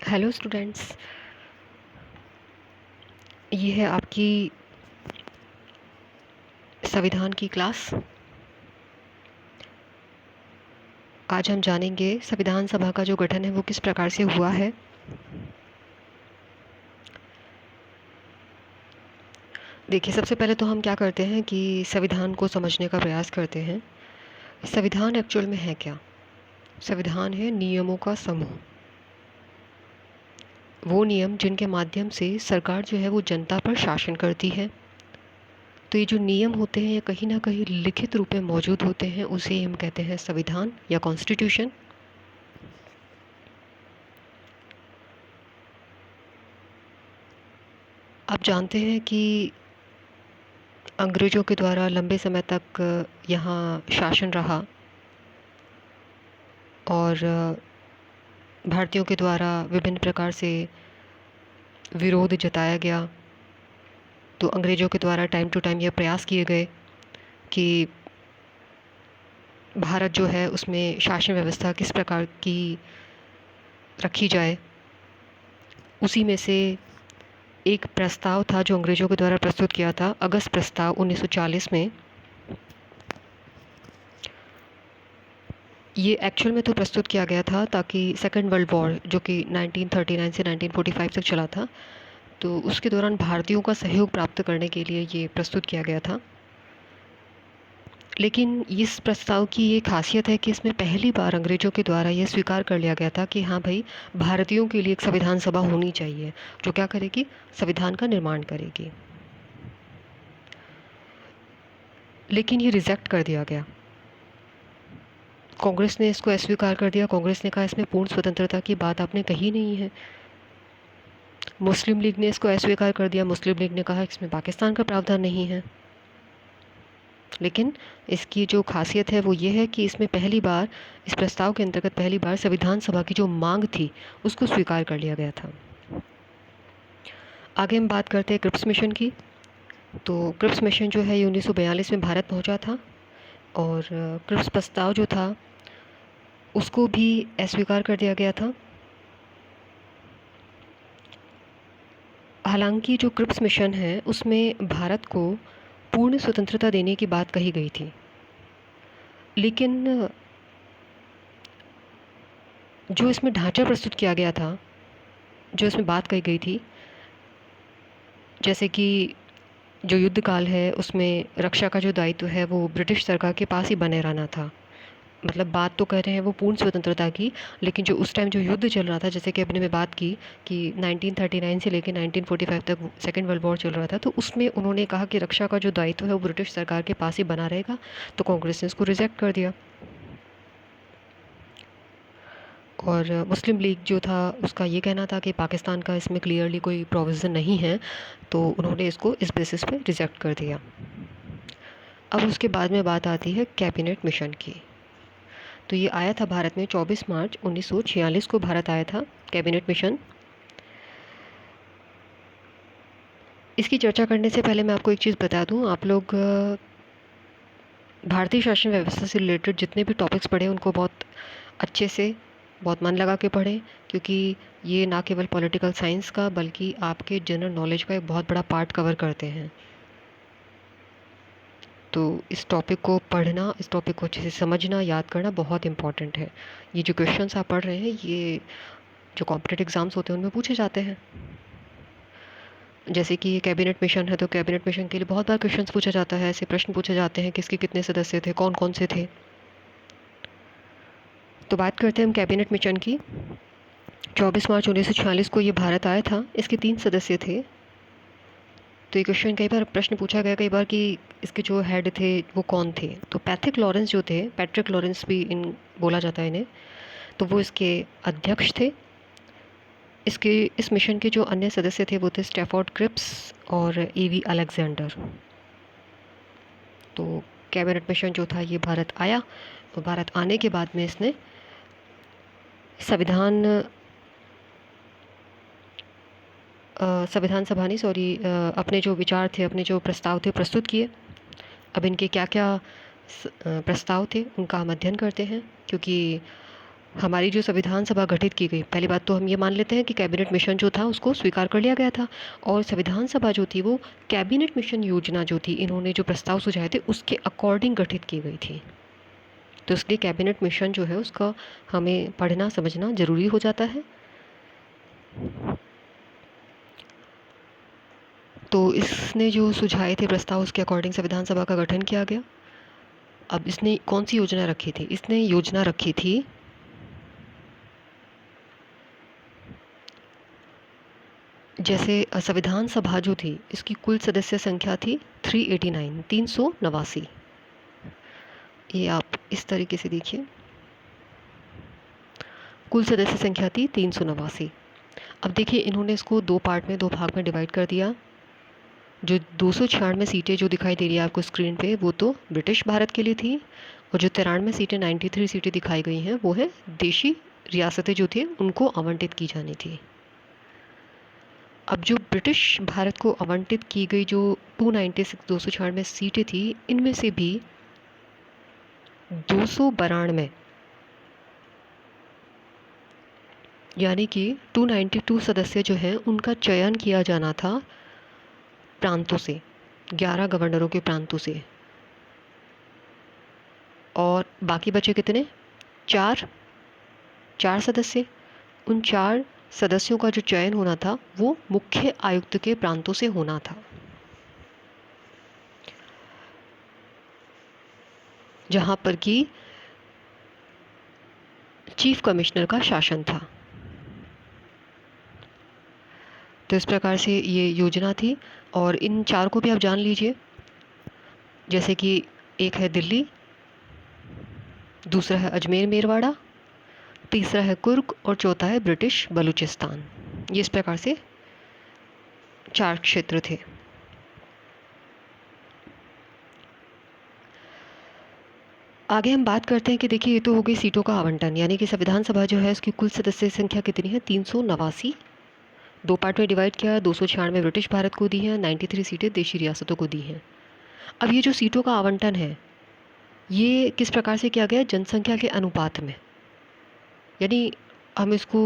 Hello students. ये है आपकी संविधान की क्लास। आज हम जानेंगे संविधान सभा का जो गठन है वो किस प्रकार से हुआ है। देखिए, सबसे पहले तो हम क्या करते हैं कि संविधान को समझने का प्रयास करते हैं। संविधान एक्चुअल में है क्या? संविधान है नियमों का समूह। वो नियम जिनके माध्यम से सरकार जो है वो जनता पर शासन करती है। तो ये जो नियम होते हैं ये कहीं ना कहीं लिखित रूप में मौजूद होते हैं, उसे हम कहते हैं संविधान या कॉन्स्टिट्यूशन। आप जानते हैं कि अंग्रेज़ों के द्वारा लंबे समय तक यहाँ शासन रहा और भारतीयों के द्वारा विभिन्न प्रकार से विरोध जताया गया। तो अंग्रेज़ों के द्वारा टाइम टू टाइम ये प्रयास किए गए कि भारत जो है उसमें शासन व्यवस्था किस प्रकार की रखी जाए। उसी में से एक प्रस्ताव था जो अंग्रेज़ों के द्वारा प्रस्तुत किया था, अगस्त प्रस्ताव 1940 में। ये एक्चुअल में तो प्रस्तुत किया गया था ताकि सेकेंड वर्ल्ड वॉर जो कि 1939 से 1945 तक चला था, तो उसके दौरान भारतीयों का सहयोग प्राप्त करने के लिए ये प्रस्तुत किया गया था। लेकिन इस प्रस्ताव की ये खासियत है कि इसमें पहली बार अंग्रेज़ों के द्वारा ये स्वीकार कर लिया गया था कि हाँ भाई, भारतीयों के लिए एक संविधान सभा होनी चाहिए जो क्या करेगी, संविधान का निर्माण करेगी। लेकिन ये रिजेक्ट कर दिया गया। कांग्रेस ने इसको अस्वीकार कर दिया। कांग्रेस ने कहा इसमें पूर्ण स्वतंत्रता की बात आपने कही नहीं है। मुस्लिम लीग ने इसको अस्वीकार कर दिया। मुस्लिम लीग ने कहा इसमें पाकिस्तान का प्रावधान नहीं है। लेकिन इसकी जो खासियत है वो ये है कि इसमें पहली बार, इस प्रस्ताव के अंतर्गत पहली बार संविधान सभा की जो मांग थी उसको स्वीकार कर लिया गया था। आगे हम बात करते हैं क्रिप्स मिशन की। तो क्रिप्स मिशन जो है ये 1942 में भारत पहुंचा था और क्रिप्स प्रस्ताव जो था उसको भी अस्वीकार कर दिया गया था। हालांकि जो क्रिप्स मिशन है उसमें भारत को पूर्ण स्वतंत्रता देने की बात कही गई थी, लेकिन जो इसमें ढांचा प्रस्तुत किया गया था, जो इसमें बात कही गई थी, जैसे कि जो युद्ध काल है उसमें रक्षा का जो दायित्व है वो ब्रिटिश सरकार के पास ही बने रहना था। मतलब बात तो कर रहे हैं वो पूर्ण स्वतंत्रता की, लेकिन जो उस टाइम जो युद्ध चल रहा था, जैसे कि अपने में बात की कि 1939 से लेकर 1945 तक सेकेंड वर्ल्ड वॉर चल रहा था, तो उसमें उन्होंने कहा कि रक्षा का जो दायित्व है वो ब्रिटिश सरकार के पास ही बना रहेगा। तो कांग्रेस ने इसको रिजेक्ट कर दिया और मुस्लिम लीग जो था उसका ये कहना था कि पाकिस्तान का इसमें क्लियरली कोई प्रोविज़न नहीं है, तो उन्होंने इसको इस बेसिस पे रिजेक्ट कर दिया। अब उसके बाद में बात आती है कैबिनेट मिशन की। तो ये आया था भारत में 24 मार्च 1946 को भारत आया था कैबिनेट मिशन। इसकी चर्चा करने से पहले मैं आपको एक चीज़ बता दूं, आप लोग भारतीय शासन व्यवस्था से रिलेटेड जितने भी टॉपिक्स पढ़े उनको बहुत अच्छे से, बहुत मन लगा के पढ़ें, क्योंकि ये ना केवल पॉलिटिकल साइंस का बल्कि आपके जनरल नॉलेज का एक बहुत बड़ा पार्ट कवर करते हैं। तो इस टॉपिक को पढ़ना, इस टॉपिक को अच्छे से समझना, याद करना बहुत इंपॉर्टेंट है। ये जो क्वेश्चंस आप पढ़ रहे हैं ये जो कॉम्पिटिटिव एग्ज़ाम्स होते हैं उनमें पूछे जाते हैं। जैसे कि ये कैबिनेट मिशन है, तो कैबिनेट मिशन के लिए बहुत बार क्वेश्चंस पूछा जाता है, ऐसे प्रश्न पूछे जाते हैं किसके कितने सदस्य थे, कौन कौन से थे। तो बात करते हैं हम कैबिनेट मिशन की। 24 मार्च 1946 को ये भारत आया था। इसके 3 सदस्य थे। तो ये क्वेश्चन कई बार प्रश्न पूछा गया कई बार कि इसके जो हेड थे वो कौन थे। तो पैट्रिक लॉरेंस जो थे, पैट्रिक लॉरेंस भी इन बोला जाता है इन्हें, तो वो इसके अध्यक्ष थे। इसके इस मिशन के जो अन्य सदस्य थे वो थे स्टैफोर्ड क्रिप्स और एवी अलेक्जेंडर। तो कैबिनेट मिशन जो था ये भारत आया, तो भारत आने के बाद में इसने संविधान सभा नहीं, सॉरी, अपने जो विचार थे, अपने जो प्रस्ताव थे प्रस्तुत किए। अब इनके क्या क्या प्रस्ताव थे उनका हम अध्ययन करते हैं, क्योंकि हमारी जो संविधान सभा गठित की गई, पहली बात तो हम ये मान लेते हैं कि कैबिनेट मिशन जो था उसको स्वीकार कर लिया गया था, और संविधान सभा जो थी वो कैबिनेट मिशन योजना जो थी, इन्होंने जो प्रस्ताव सुझाए थे उसके अकॉर्डिंग गठित की गई थी। तो इसलिए कैबिनेट मिशन जो है उसका हमें पढ़ना समझना ज़रूरी हो जाता है। तो इसने जो सुझाए थे प्रस्ताव उसके अकॉर्डिंग संविधान सभा का गठन किया गया। अब इसने कौन सी योजना रखी थी? इसने योजना रखी थी जैसे संविधान सभा जो थी इसकी कुल सदस्य संख्या थी 389, 389। ये आप इस तरीके से देखिए, कुल सदस्य संख्या थी 389। अब देखिए इन्होंने इसको दो पार्ट में, दो भाग में डिवाइड कर दिया। जो 296 सीटें जो दिखाई दे रही है आपको स्क्रीन पे, वो तो ब्रिटिश भारत के लिए थी, और जो 93 सीटें, 93 सीटें दिखाई गई हैं, वो है देशी रियासतें जो थी उनको आवंटित की जानी थी। अब जो ब्रिटिश भारत को आवंटित की गई जो 296 सीटें थी, इनमें से भी 292 यानी कि 292 सदस्य जो हैं उनका चयन किया जाना था प्रांतों से, 11 गवर्नरों के प्रांतों से। और बाकी बचे कितने? चार सदस्य। उन 4 सदस्यों का जो चयन होना था वो मुख्य आयुक्त के प्रांतों से होना था, जहां पर कि चीफ कमिश्नर का शासन था। तो इस प्रकार से ये योजना थी, और इन 4 को भी आप जान लीजिए, जैसे कि एक है दिल्ली, दूसरा है अजमेर मेरवाड़ा, तीसरा है कुर्ग, और चौथा है ब्रिटिश बलूचिस्तान। ये इस प्रकार से 4 क्षेत्र थे। आगे हम बात करते हैं कि देखिए ये तो हो गई सीटों का आवंटन, यानी कि संविधान सभा जो है उसकी कुल सदस्य संख्या कितनी है? 389। दो पार्ट में डिवाइड किया, 296 ब्रिटिश भारत को दी है, 93 सीटें देशी रियासतों को दी हैं। अब ये जो सीटों का आवंटन है ये किस प्रकार से किया गया? जनसंख्या के अनुपात में। यानी हम इसको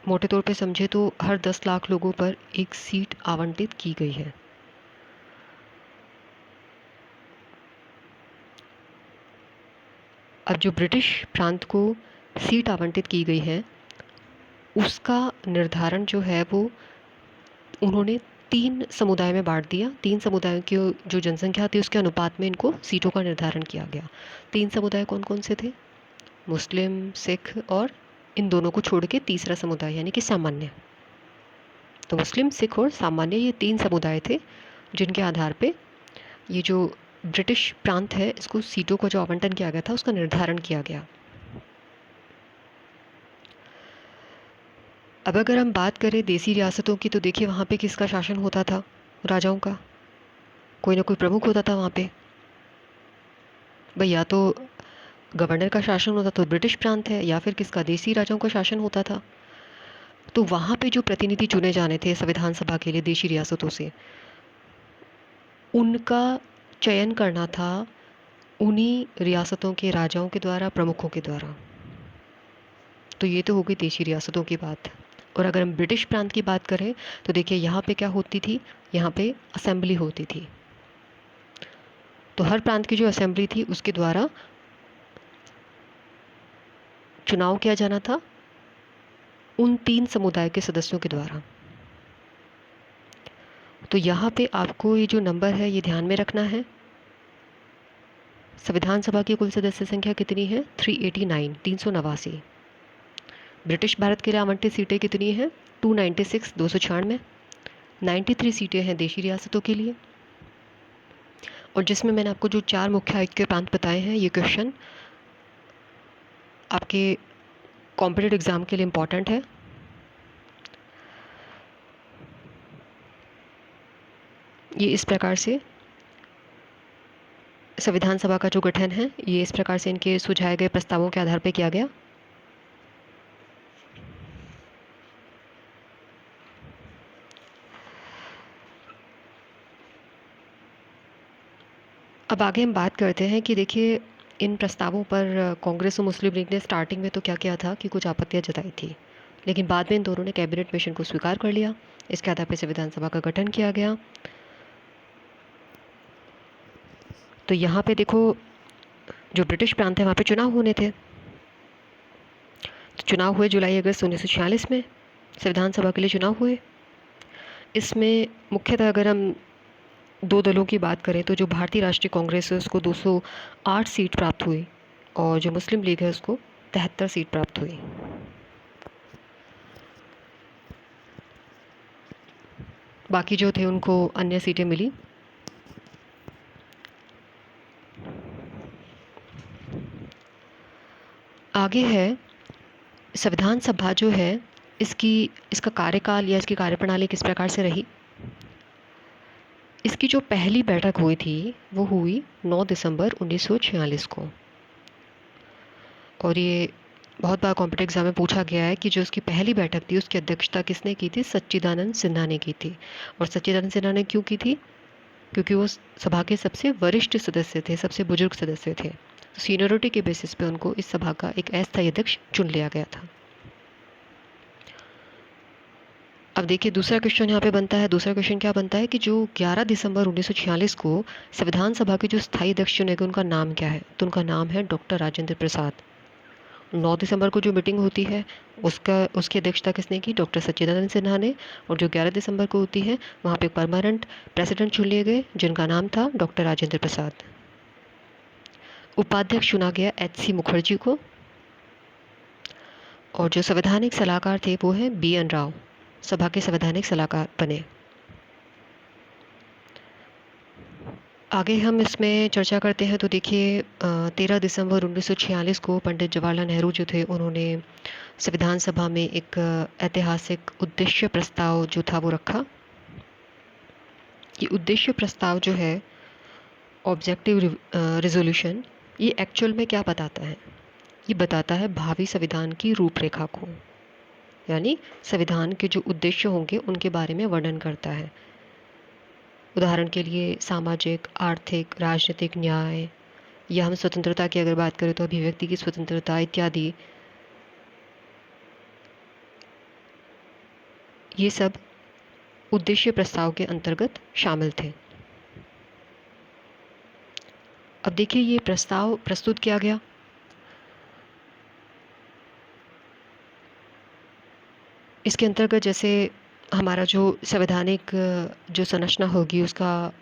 मोटे तौर पे समझे तो हर 10 लाख लोगों पर एक सीट आवंटित की गई है। अब जो ब्रिटिश प्रांत को सीट आवंटित की गई है उसका निर्धारण जो है वो उन्होंने 3 समुदाय में बांट दिया। 3 समुदायों की जो जनसंख्या थी उसके अनुपात में इनको सीटों का निर्धारण किया गया। 3 समुदाय कौन कौन से थे? मुस्लिम, सिख, और इन दोनों को छोड़ के तीसरा समुदाय यानी कि सामान्य। तो मुस्लिम, सिख और सामान्य, ये 3 समुदाय थे जिनके आधार पे ये जो ब्रिटिश प्रांत है इसको सीटों का जो आवंटन किया गया था उसका निर्धारण किया गया। अब अगर हम बात करें देसी रियासतों की, तो देखिए वहाँ पे किसका शासन होता था? राजाओं का। कोई ना कोई प्रमुख होता था वहाँ पे। भाई या तो गवर्नर का शासन होता तो ब्रिटिश प्रांत है, या फिर किसका? देसी राजाओं का शासन होता था। तो वहाँ पे जो प्रतिनिधि चुने जाने थे संविधान सभा के लिए देशी रियासतों से, उनका चयन करना था उन्हीं रियासतों के राजाओं के द्वारा, प्रमुखों के द्वारा। तो ये तो हो गई देशी रियासतों की बात। और अगर हम ब्रिटिश प्रांत की बात करें तो देखिए यहाँ पे क्या होती थी? यहाँ पे असेंबली होती थी। तो हर प्रांत की जो असेंबली थी उसके द्वारा चुनाव किया जाना था उन 3 समुदाय के सदस्यों के द्वारा। तो यहाँ पे आपको ये जो नंबर है ये ध्यान में रखना है। संविधान सभा की कुल सदस्य संख्या कितनी है? 389, 389। ब्रिटिश भारत के लिए आवंटित सीटें कितनी हैं? 296, 296। 93 सीटें हैं देशी रियासतों के लिए। और जिसमें मैंने आपको जो 4 मुख्य आयुक्त के प्रांत बताए हैं, ये क्वेश्चन आपके कॉम्पिटेटिव एग्ज़ाम के लिए इम्पॉर्टेंट है। ये इस प्रकार से संविधान सभा का जो गठन है ये इस प्रकार से इनके सुझाए गए प्रस्तावों के आधार पर किया गया। अब आगे हम बात करते हैं कि देखिए इन प्रस्तावों पर कांग्रेस और मुस्लिम लीग ने स्टार्टिंग में तो क्या किया था कि कुछ आपत्तियां जताई थी, लेकिन बाद में इन दोनों ने कैबिनेट मिशन को स्वीकार कर लिया। इसके आधार पर संविधान सभा का गठन किया गया। तो यहाँ पे देखो, जो ब्रिटिश प्रांत है वहाँ पे चुनाव होने थे। तो चुनाव हुए जुलाई अगस्त 1946 में, संविधान सभा के लिए चुनाव हुए। इसमें मुख्यतः अगर हम दो दलों की बात करें तो जो भारतीय राष्ट्रीय कांग्रेस है उसको 208 सीट प्राप्त हुई और जो मुस्लिम लीग है उसको 73 सीट प्राप्त हुई। बाकी जो थे उनको अन्य सीटें मिली। आगे है संविधान सभा जो है इसका कार्यकाल या इसकी कार्यप्रणाली किस प्रकार से रही। इसकी जो पहली बैठक हुई थी वो हुई 9 दिसंबर 1946 को, और ये बहुत बार कॉम्पिटिटिव एग्जाम में पूछा गया है कि जो उसकी पहली बैठक थी उसकी अध्यक्षता किसने की थी। सच्चिदानंद सिन्हा ने की थी। और सच्चिदानंद सिन्हा ने क्यों की थी? क्योंकि वो सभा के सबसे वरिष्ठ सदस्य थे, सबसे बुजुर्ग सदस्य थे। तो सीनियरिटी के बेसिस पे उनको इस सभा का एक अस्थायी अध्यक्ष चुन लिया गया था। अब देखिए दूसरा क्वेश्चन यहाँ पे बनता है। दूसरा क्वेश्चन क्या बनता है कि जो 11 दिसंबर 1946 को संविधान सभा के जो स्थायी अध्यक्ष चुने गए उनका नाम क्या है? तो उनका नाम है डॉक्टर राजेंद्र प्रसाद। 9 दिसंबर को जो मीटिंग होती है उसकी अध्यक्षता किसने की? डॉक्टर सच्चिदानंद सिन्हा ने। और जो 11 दिसंबर को होती है वहाँ पे परमानेंट प्रेसिडेंट चुन लिए गए जिनका नाम था डॉक्टर राजेंद्र प्रसाद। उपाध्यक्ष चुना गया HC मुखर्जी को। और जो संवैधानिक सलाहकार थे वो है BN राव, सभा के संवैधानिक सलाहकार बने। आगे हम इसमें चर्चा करते हैं। तो देखिए 13 दिसंबर 1946 को पंडित जवाहरलाल नेहरू जो थे उन्होंने संविधान सभा में एक ऐतिहासिक उद्देश्य प्रस्ताव जो था वो रखा। ये उद्देश्य प्रस्ताव जो है ऑब्जेक्टिव रेजोल्यूशन, ये एक्चुअल में क्या बताता है? ये बताता है भावी संविधान की रूपरेखा को, यानी संविधान के जो उद्देश्य होंगे उनके बारे में वर्णन करता है। उदाहरण के लिए सामाजिक, आर्थिक, राजनीतिक न्याय, या हम स्वतंत्रता की अगर बात करें तो अभिव्यक्ति की स्वतंत्रता इत्यादि, ये सब उद्देश्य प्रस्ताव के अंतर्गत शामिल थे। अब देखिए ये प्रस्ताव प्रस्तुत किया गया। इसके अंतर्गत जैसे हमारा जो संवैधानिक जो संरचना होगी उसका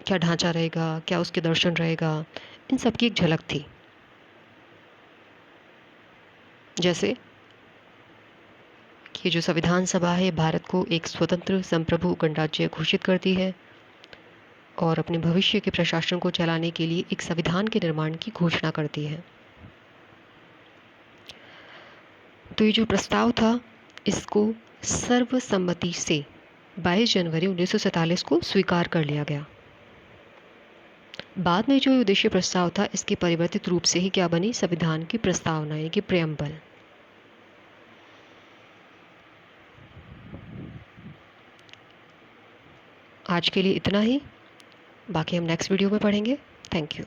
क्या ढांचा रहेगा, क्या उसके दर्शन रहेगा, इन सब की एक झलक थी। जैसे कि जो संविधान सभा है भारत को एक स्वतंत्र संप्रभु गणराज्य घोषित करती है और अपने भविष्य के प्रशासन को चलाने के लिए एक संविधान के निर्माण की घोषणा करती है। तो ये जो प्रस्ताव था इसको सर्वसम्मति से 22 जनवरी 1947 को स्वीकार कर लिया गया। बाद में जो उद्देश्य प्रस्ताव था इसके परिवर्तित रूप से ही क्या बनी? संविधान की प्रस्तावना यानी कि प्रेम्बल। आज के लिए इतना ही, बाकी हम नेक्स्ट वीडियो में पढ़ेंगे। Thank you.